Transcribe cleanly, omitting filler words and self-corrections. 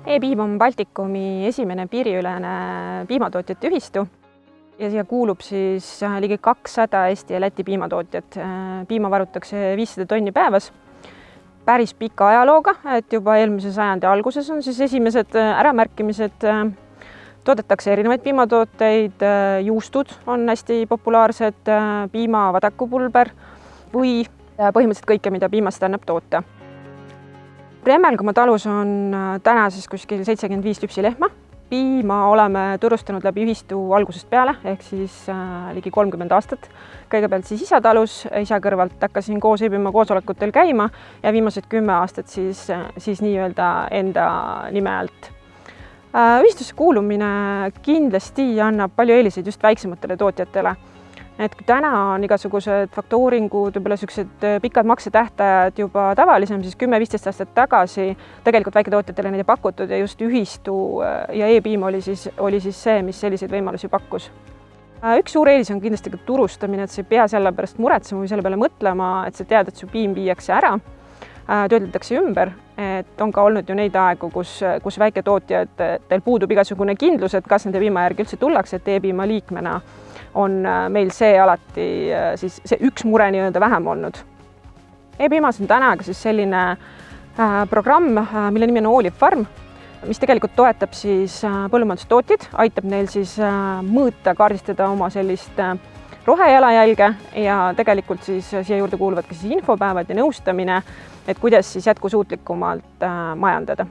E-piim on Baltikumi esimene piiriülene piimatootjate ühistu ja siia kuulub siis ligi 200 Eesti ja Läti piimatootjat. Piima varutakse 500 tonni päevas. Päris pika ajalooga, et juba eelmise sajandi alguses on siis esimesed äramärkimised. Toodetakse erinevaid piimatooteid, juustud on hästi populaarsed, piimavadakupulber või põhimõtteliselt kõike, mida piimast annab toota. Remmelgamaa talus on täna siis kuskil 75 lüpsilehma. Piima oleme turustanud läbi ühistu algusest peale, ehk siis ligi 30 aastat. Kõigepealt siis isa talus, isa kõrvalt hakkasin koos e-piima koosolekutel käima ja viimased 10 aastat siis nii-öelda enda nime alt. Ühistusse kuulumine kindlasti annab palju eeliseid just väiksematele tootjatele. Et kui täna on igasugused faktooringud, võib-olla sellised pikad maksetähtajad juba tavalisem, siis 10-15 aastat tagasi tegelikult väiketootjatele neid ei pakutud ja just ühistu ja e-piim oli siis see, mis selliseid võimalusi pakkus. Üks suur eelis on kindlasti ka turustamine, et sa ei pea selle pärast muretsema või selle peale mõtlema, et sa tead, et su piim viiakse ära, töödeldakse ümber. Et on ka olnud ju neid aegu, kus väiketootjatel puudub igasugune kindlus, et kas nende piima järgi üldse tullakse, et e-piima liikmena on meil see alati siis see üks mure nii-öelda vähem olnud. E-piimas on täna ka siis selline programm, mille nimi on Olive Farm, mis tegelikult toetab siis põllumajandustootjaid, aitab neil siis mõõta, kaardistada oma sellist rohejalajälge ja tegelikult siis siia juurde kuuluvad ka siis infopäevad ja nõustamine, et kuidas siis jätkusuutlikumalt majandada.